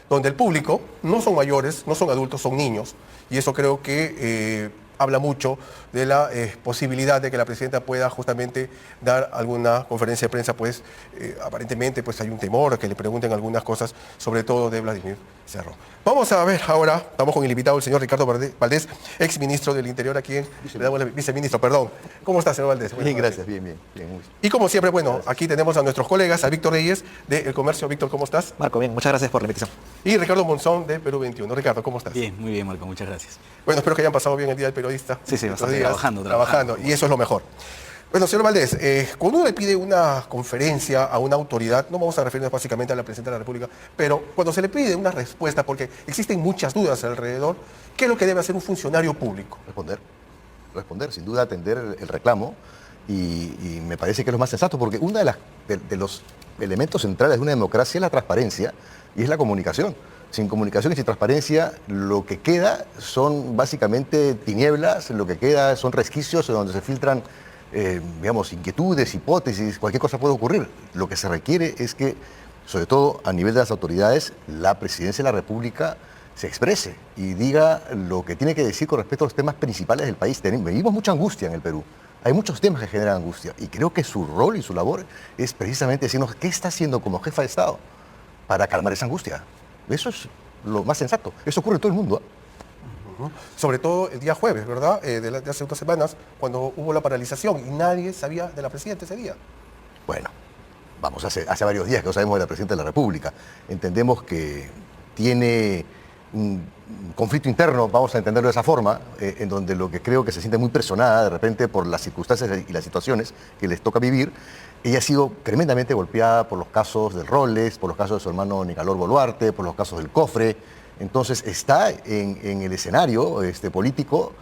Donde el público no son mayores, no son adultos, son niños. Y eso creo que habla mucho de la posibilidad de que la presidenta pueda justamente dar alguna conferencia de prensa, pues aparentemente pues hay un temor que le pregunten algunas cosas, sobre todo de Vladimir Cerrón. Vamos a ver ahora, estamos con el invitado, el señor Ricardo Valdés, exministro del Interior, a quien le damos viceministro, perdón. ¿Cómo está, señor Valdés? Bien, gracias, bien. Y como siempre, bueno, aquí tenemos a nuestros colegas, a Víctor Reyes, de El Comercio. Víctor, ¿cómo estás? Marco, bien, muchas gracias por la invitación. Y Ricardo Monzón, de Perú 21. Ricardo, ¿cómo estás? Bien, muy bien, Marco, muchas gracias. Bueno, espero que hayan pasado bien el Día del Periodista. Sí, bastante. Trabajando. Y eso es lo mejor. Bueno, señor Valdés, cuando uno le pide una conferencia a una autoridad, no vamos a referirnos básicamente a la Presidenta de la República, pero cuando se le pide una respuesta, porque existen muchas dudas alrededor, ¿qué es lo que debe hacer un funcionario público? Responder, sin duda atender el reclamo, y me parece que es lo más sensato, porque uno de los elementos centrales de una democracia es la transparencia y es la comunicación. Sin comunicación y sin transparencia, lo que queda son básicamente tinieblas, lo que queda son resquicios donde se filtran inquietudes, hipótesis, cualquier cosa puede ocurrir. Lo que se requiere es que, sobre todo a nivel de las autoridades, la Presidencia de la República se exprese y diga lo que tiene que decir con respecto a los temas principales del país. Vivimos mucha angustia en el Perú. Hay muchos temas que generan angustia y creo que su rol y su labor es precisamente decirnos qué está haciendo como jefa de Estado para calmar esa angustia. Eso es lo más sensato. Eso ocurre en todo el mundo. Sobre todo el día jueves, ¿verdad? De hace 2 semanas, cuando hubo la paralización y nadie sabía de la presidenta ese día. Bueno, hace varios días que no sabemos de la presidenta de la República. Entendemos que tiene un conflicto interno, vamos a entenderlo de esa forma, en donde lo que creo que se siente muy presionada de repente por las circunstancias y las situaciones que les toca vivir. Ella ha sido tremendamente golpeada por los casos del Rolex, por los casos de su hermano Nicanor Boluarte, por los casos del cofre. Entonces está en el escenario político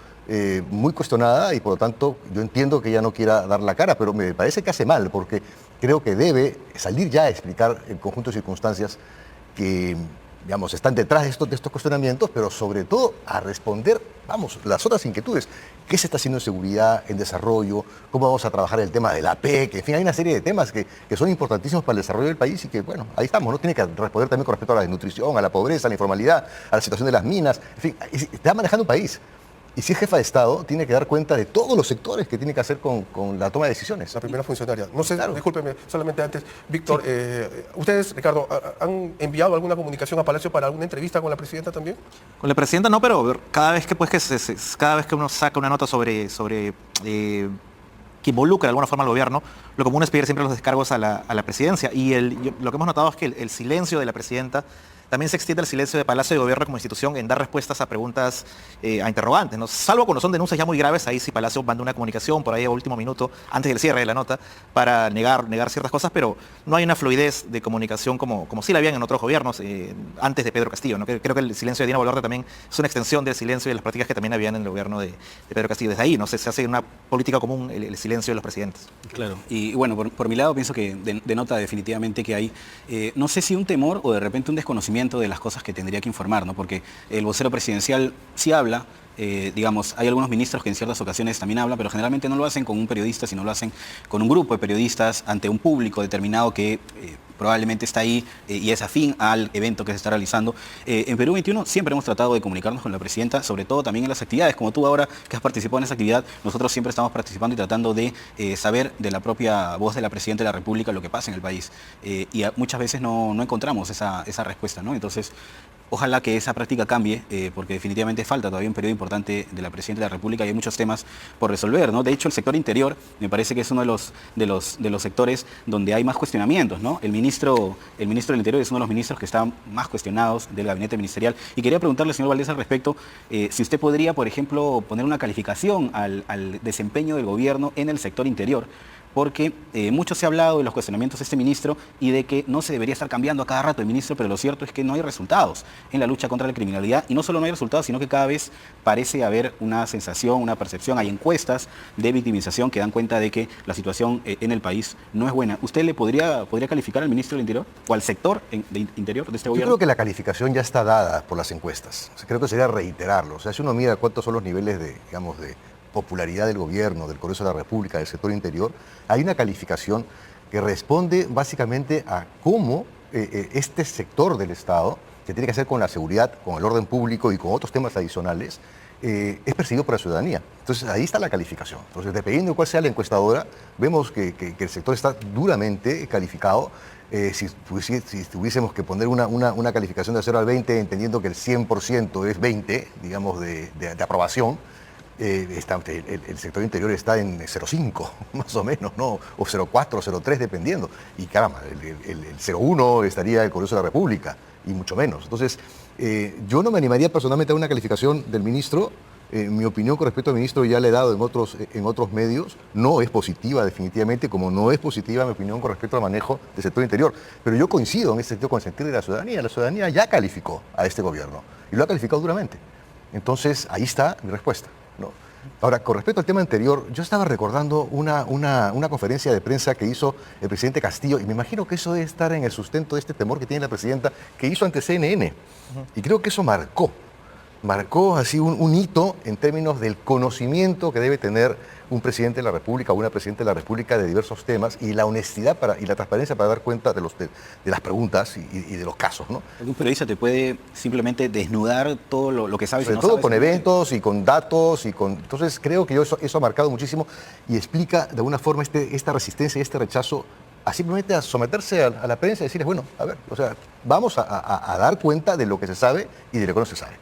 muy cuestionada y por lo tanto yo entiendo que ella no quiera dar la cara, pero me parece que hace mal porque creo que debe salir ya a explicar el conjunto de circunstancias que están detrás de estos cuestionamientos, pero sobre todo a responder, las otras inquietudes. ¿Qué se está haciendo en seguridad, en desarrollo? ¿Cómo vamos a trabajar el tema de la PEC? En fin, hay una serie de temas que son importantísimos para el desarrollo del país y que, bueno, ahí estamos, ¿no? Tiene que responder también con respecto a la desnutrición, a la pobreza, a la informalidad, a la situación de las minas. En fin, está manejando un país. Y si es jefa de Estado, tiene que dar cuenta de todos los sectores que tiene que hacer con la toma de decisiones. La primera funcionaria. No sé, Claro. Discúlpeme, solamente antes. Víctor, sí. ¿Ustedes, Ricardo, han enviado alguna comunicación a Palacio para alguna entrevista con la presidenta también? Con la presidenta no, pero cada vez que uno saca una nota sobre que involucra de alguna forma al gobierno, lo común es pedir siempre los descargos a la presidencia. Y lo que hemos notado es que el silencio de la presidenta también se extiende el silencio de Palacio de Gobierno como institución en dar respuestas a preguntas, a interrogantes, ¿no? Salvo cuando son denuncias ya muy graves, ahí sí Palacio manda una comunicación por ahí a último minuto, antes del cierre de la nota, para negar ciertas cosas, pero no hay una fluidez de comunicación como sí la habían en otros gobiernos, antes de Pedro Castillo, ¿no? Creo que el silencio de Dina Boluarte también es una extensión del silencio y de las prácticas que también habían en el gobierno de Pedro Castillo. Desde ahí, ¿no? Se hace una política común el silencio de los presidentes. Claro, y bueno, por mi lado pienso que denota definitivamente que hay, no sé si un temor o de repente un desconocimiento de las cosas que tendría que informar, ¿no? Porque el vocero presidencial sí habla, hay algunos ministros que en ciertas ocasiones también hablan, pero generalmente no lo hacen con un periodista, sino lo hacen con un grupo de periodistas ante un público determinado que probablemente está ahí y es afín al evento que se está realizando. En Perú 21 siempre hemos tratado de comunicarnos con la presidenta, sobre todo también en las actividades, como tú ahora que has participado en esa actividad, nosotros siempre estamos participando y tratando de saber de la propia voz de la presidenta de la República lo que pasa en el país. Y muchas veces no encontramos esa respuesta, ¿no? Entonces, ojalá que esa práctica cambie, porque definitivamente falta todavía un periodo importante de la Presidenta de la República y hay muchos temas por resolver, ¿no? De hecho, el sector interior me parece que es uno de los sectores donde hay más cuestionamientos, ¿no? El ministro del Interior es uno de los ministros que están más cuestionados del gabinete ministerial. Y quería preguntarle, señor Valdés, al respecto, si usted podría, por ejemplo, poner una calificación al desempeño del gobierno en el sector interior, porque mucho se ha hablado de los cuestionamientos de este ministro y de que no se debería estar cambiando a cada rato el ministro, pero lo cierto es que no hay resultados en la lucha contra la criminalidad y no solo no hay resultados, sino que cada vez parece haber una sensación, una percepción, hay encuestas de victimización que dan cuenta de que la situación en el país no es buena. ¿Usted le podría calificar al ministro del Interior o al sector de Interior de este gobierno? Yo creo que la calificación ya está dada por las encuestas. O sea, creo que sería reiterarlo. O sea, si uno mira cuántos son los niveles de popularidad del gobierno, del Congreso de la República, del sector interior, hay una calificación que responde básicamente a cómo este sector del Estado, que tiene que hacer con la seguridad, con el orden público y con otros temas adicionales, es percibido por la ciudadanía. Entonces ahí está la calificación. Entonces, dependiendo de cuál sea la encuestadora, vemos que el sector está duramente calificado. Si tuviésemos que poner una calificación de 0 al 20, entendiendo que el 100% es 20, digamos, de aprobación, el sector interior está en 0,5, más o menos, ¿no? O 0,4, 0,3, dependiendo. Y caramba, el 0,1 estaría el Congreso de la República, y mucho menos. Entonces, yo no me animaría personalmente a una calificación del ministro. Mi opinión con respecto al ministro ya la he dado en otros medios. No es positiva, definitivamente, como no es positiva mi opinión con respecto al manejo del sector interior. Pero yo coincido en ese sentido con el sentir de la ciudadanía. La ciudadanía ya calificó a este gobierno, y lo ha calificado duramente. Entonces, ahí está mi respuesta, ¿no? Ahora, con respecto al tema anterior, yo estaba recordando una conferencia de prensa que hizo el presidente Castillo, y me imagino que eso debe estar en el sustento de este temor que tiene la presidenta, que hizo ante CNN. Y creo que eso marcó así un hito en términos del conocimiento que debe tener un presidente de la República o una presidenta de la República de diversos temas, y la honestidad y la transparencia para dar cuenta de las preguntas y de los casos, ¿no? Un periodista te puede simplemente desnudar todo lo que sabes. Sobre todo con eventos y con datos. Entonces creo que eso ha marcado muchísimo y explica de alguna forma esta resistencia y este rechazo a simplemente a someterse a la prensa y decirles, bueno, a ver, o sea, vamos a dar cuenta de lo que se sabe y de lo que no se sabe.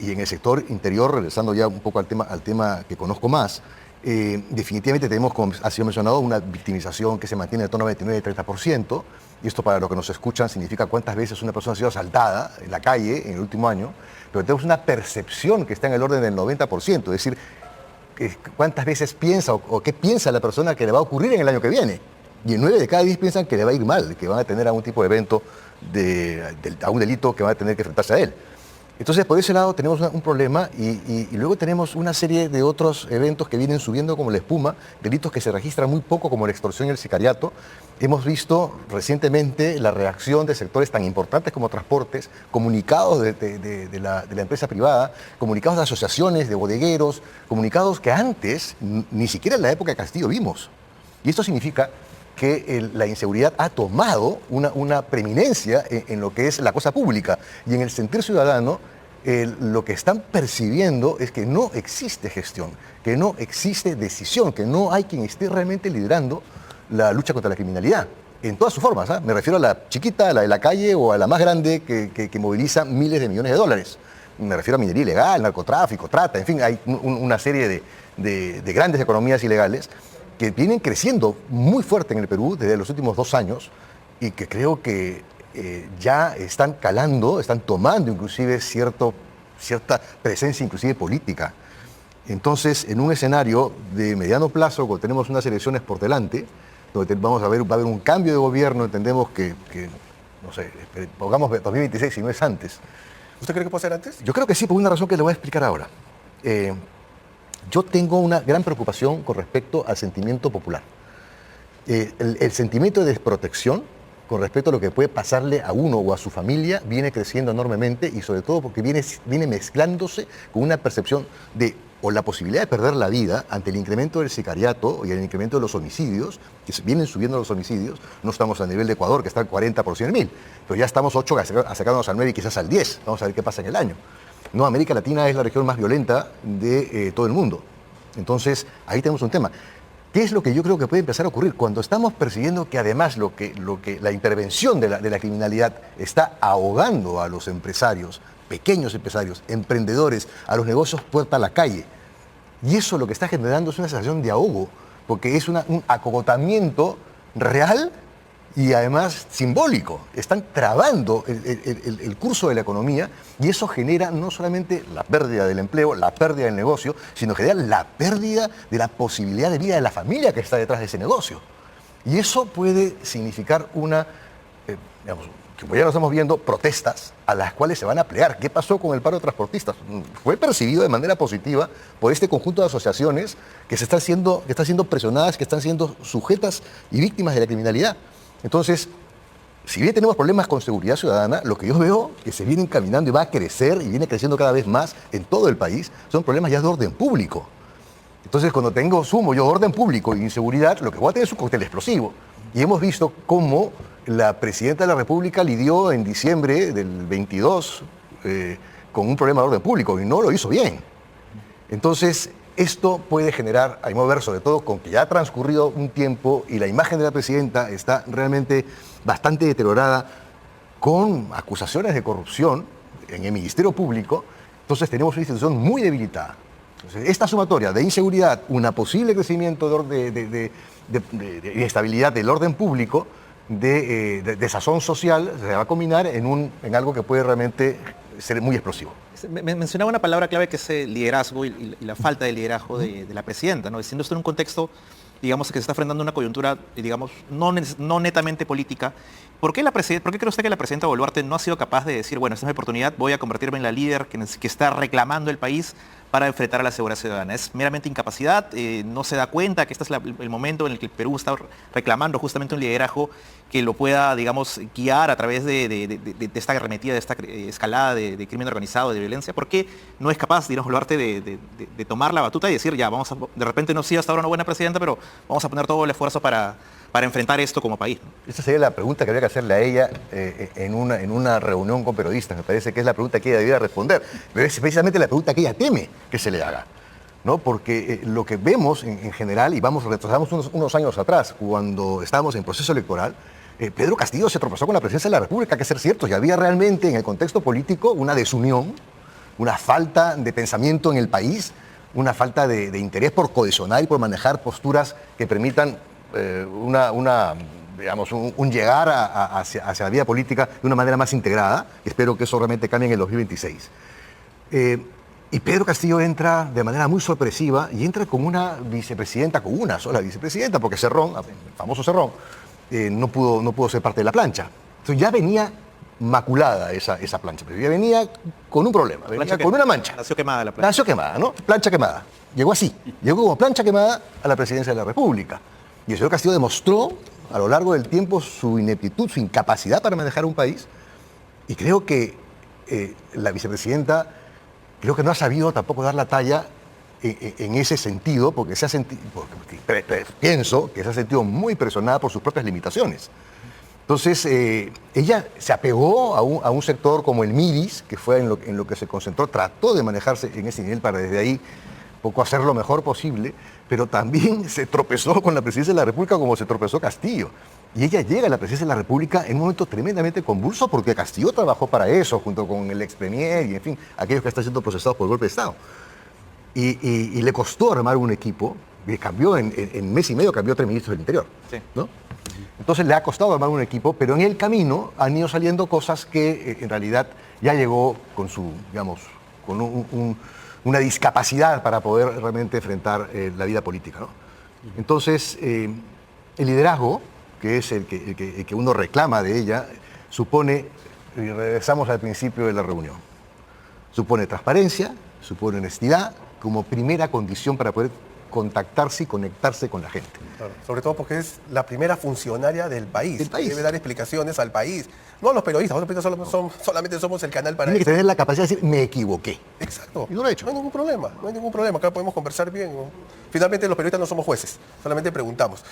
Y en el sector interior, regresando ya un poco al tema que conozco más, definitivamente tenemos, como ha sido mencionado, una victimización que se mantiene en torno a 29 y 30%, y esto para los que nos escuchan significa cuántas veces una persona ha sido asaltada en la calle en el último año, pero tenemos una percepción que está en el orden del 90%, es decir, cuántas veces piensa o qué piensa la persona que le va a ocurrir en el año que viene. Y en 9 de cada 10 piensan que le va a ir mal, que van a tener algún tipo de evento, a un delito que van a tener que enfrentarse a él. Entonces, por ese lado tenemos un problema y luego tenemos una serie de otros eventos que vienen subiendo como la espuma, delitos que se registran muy poco como la extorsión y el sicariato. Hemos visto recientemente la reacción de sectores tan importantes como transportes, comunicados de la empresa privada, comunicados de asociaciones, de bodegueros, comunicados que antes ni siquiera en la época de Castillo vimos. Y esto significa que la inseguridad ha tomado una preeminencia en lo que es la cosa pública. Y en el sentir ciudadano, lo que están percibiendo es que no existe gestión, que no existe decisión, que no hay quien esté realmente liderando la lucha contra la criminalidad. En todas sus formas, ¿eh? Me refiero a la chiquita, a la de la calle, o a la más grande que moviliza miles de millones de dólares. Me refiero a minería ilegal, narcotráfico, trata, en fin, hay una serie de grandes economías ilegales que vienen creciendo muy fuerte en el Perú desde los últimos 2 años, y que creo que ya están calando, están tomando inclusive cierta presencia inclusive política. Entonces, en un escenario de mediano plazo, cuando tenemos unas elecciones por delante, donde va a haber un cambio de gobierno, entendemos que no sé, pongamos 2026 si no es antes. ¿Usted cree que puede ser antes? Yo creo que sí, por una razón que le voy a explicar ahora. Yo tengo una gran preocupación con respecto al sentimiento popular. El sentimiento de desprotección con respecto a lo que puede pasarle a uno o a su familia viene creciendo enormemente, y sobre todo porque viene mezclándose con una percepción de o la posibilidad de perder la vida ante el incremento del sicariato y el incremento de los homicidios, que vienen subiendo los homicidios. No estamos a nivel de Ecuador, que está al 40 por 100.000, pero ya estamos 8 acercándonos al 9 y quizás al 10. Vamos a ver qué pasa en el año. No, América Latina es la región más violenta de todo el mundo. Entonces, ahí tenemos un tema. ¿Qué es lo que yo creo que puede empezar a ocurrir? Cuando estamos percibiendo que además la intervención de la criminalidad está ahogando a los empresarios, pequeños empresarios, emprendedores, a los negocios puerta a la calle. Y eso lo que está generando es una sensación de ahogo, porque es un acogotamiento real y además simbólico. Están trabando el curso de la economía, y eso genera no solamente la pérdida del empleo, la pérdida del negocio, sino genera la pérdida de la posibilidad de vida de la familia que está detrás de ese negocio. Y eso puede significar digamos, que ya lo estamos viendo, protestas a las cuales se van a plegar. ¿Qué pasó con el paro de transportistas? Fue percibido de manera positiva por este conjunto de asociaciones que están siendo presionadas, que están siendo sujetas y víctimas de la criminalidad. Entonces, si bien tenemos problemas con seguridad ciudadana, lo que yo veo que se viene encaminando y va a crecer y viene creciendo cada vez más en todo el país son problemas ya de orden público. Entonces, cuando sumo yo orden público e inseguridad, lo que voy a tener es un cóctel explosivo. Y hemos visto cómo la presidenta de la República lidió en diciembre del 22 con un problema de orden público y no lo hizo bien. Entonces, esto puede generar, a mi modo de ver, sobre todo con que ya ha transcurrido un tiempo y la imagen de la presidenta está realmente bastante deteriorada con acusaciones de corrupción en el Ministerio Público, entonces tenemos una institución muy debilitada. Entonces, esta sumatoria de inseguridad, un posible crecimiento de inestabilidad del orden público, de desazón social, se va a combinar en algo que puede realmente ser muy explosivo. Mencionaba una palabra clave que es el liderazgo y la falta de liderazgo de la presidenta, ¿no? Diciendo esto en un contexto, digamos, que se está enfrentando una coyuntura, digamos, no netamente política. ¿Por qué cree usted que la presidenta Boluarte no ha sido capaz de decir, bueno, esta es mi oportunidad, voy a convertirme en la líder que está reclamando el país para enfrentar a la seguridad ciudadana? ¿Es meramente incapacidad? ¿No se da cuenta que este es el momento en el que el Perú está reclamando justamente un liderazgo que lo pueda, digamos, guiar a través de esta arremetida, de esta escalada de crimen organizado, de violencia? ¿Por qué no es capaz, digamos, Boluarte de tomar la batuta y decir, ya, de repente no ha sido hasta ahora una buena presidenta, pero vamos a poner todo el esfuerzo para enfrentar esto como país? Esa sería la pregunta que habría que hacerle a ella en una reunión con periodistas. Me parece que es la pregunta que ella debería responder. Pero es precisamente la pregunta que ella teme que se le haga, ¿no? Porque lo que vemos en general, y retrasamos unos años atrás, cuando estábamos en proceso electoral, Pedro Castillo se tropezó con la presidencia de la República, hay que ser cierto, y había realmente en el contexto político una desunión, una falta de pensamiento en el país, una falta de interés por cohesionar y por manejar posturas que permitan un llegar hacia la vida política de una manera más integrada. Espero que eso realmente cambie en el 2026. Y Pedro Castillo entra de manera muy sorpresiva y entra con una vicepresidenta, con una sola vicepresidenta, porque Cerrón, el famoso Cerrón, no pudo ser parte de la plancha. Entonces ya venía maculada esa plancha, pero ya venía con un problema, venía con una mancha. Nació quemada la plancha. Nació quemada, ¿no? Plancha quemada. Llegó así, llegó como plancha quemada a la presidencia de la República. Y el señor Castillo demostró a lo largo del tiempo su ineptitud, su incapacidad para manejar un país. Y creo que la vicepresidenta no ha sabido tampoco dar la talla en ese sentido, porque pienso que se ha sentido muy presionada por sus propias limitaciones. Entonces, ella se apegó a un sector como el MIDIS, que fue en lo que se concentró, trató de manejarse en ese nivel para desde ahí poco hacer lo mejor posible, pero también se tropezó con la presidencia de la República como se tropezó Castillo. Y ella llega a la presidencia de la República en un momento tremendamente convulso porque Castillo trabajó para eso, junto con el ex premier y, en fin, aquellos que están siendo procesados por golpe de Estado. Y le costó armar un equipo, que cambió en mes y medio, cambió 3 ministros del Interior. Sí. ¿No? Entonces le ha costado armar un equipo, pero en el camino han ido saliendo cosas que en realidad ya llegó con una discapacidad para poder realmente enfrentar la vida política, ¿no? Entonces, el liderazgo, que es el que uno reclama de ella, supone, y regresamos al principio de la reunión, supone transparencia, supone honestidad como primera condición para poder contactarse y conectarse con la gente. Claro, sobre todo porque es la primera funcionaria del país. Del país. Debe dar explicaciones al país. No a los periodistas, los periodistas solamente somos el canal para Tiene que eso. tener la capacidad de decir, me equivoqué. Exacto. Y no lo ha hecho. No hay ningún problema. Acá podemos conversar bien. Finalmente los periodistas no somos jueces, solamente preguntamos.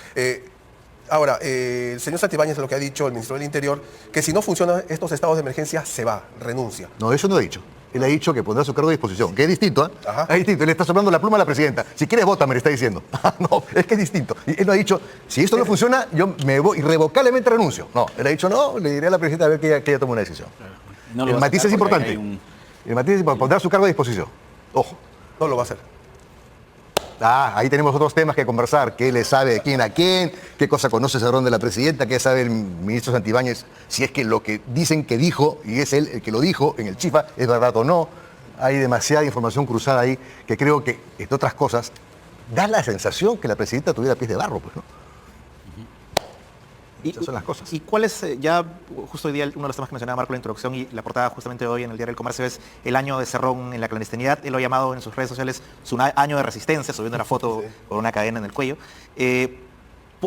Ahora, el señor Santibáñez, lo que ha dicho el ministro del Interior, que si no funcionan estos estados de emergencia, se va, renuncia. No, eso no ha dicho. Él ha dicho que pondrá su cargo a disposición, que es distinto, ¿eh? Ajá. Es distinto. Él está soplando la pluma a la presidenta. Si quieres, vota, me le está diciendo. No, es que es distinto. Y él no ha dicho, si esto no funciona, yo me voy irrevocablemente renuncio. No, él ha dicho, no, le diré a la presidenta a ver que ella tome una decisión. No lo El va a matiz sacar es porque importante. hay un- El matiz es importante. Pondrá su cargo a disposición. Ojo. No lo va a hacer. Ahí tenemos otros temas que conversar. ¿Qué le sabe de quién a quién? ¿Qué cosa conoce Cerrón de la presidenta? ¿Qué sabe el ministro Santibáñez? Si es que lo que dicen que dijo, y es él el que lo dijo en el Chifa, es verdad o no. Hay demasiada información cruzada ahí que creo que, entre otras cosas, da la sensación que la presidenta tuviera pies de barro, pues, ¿no? Esas son las cosas. ¿Y cuál es, ya justo hoy día, uno de los temas que mencionaba Marco en la introducción y la portada justamente de hoy en el Diario del Comercio es el año de Cerrón en la clandestinidad? Él lo ha llamado en sus redes sociales su año de resistencia, subiendo una foto con una cadena en el cuello.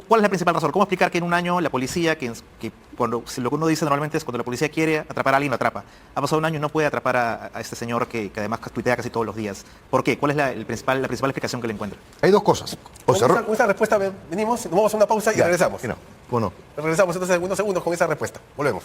¿Cuál es la principal razón? ¿Cómo explicar que en un año la policía, si lo que uno dice normalmente es cuando la policía quiere atrapar a alguien, lo atrapa? Ha pasado un año y no puede atrapar a este señor que además tuitea casi todos los días. ¿Por qué? ¿Cuál es la principal explicación que le encuentra? Hay dos cosas. O se Con esa respuesta venimos, nos vamos a una pausa y Ya, regresamos. no, ¿cómo no? Regresamos entonces en unos segundos con esa respuesta. Volvemos.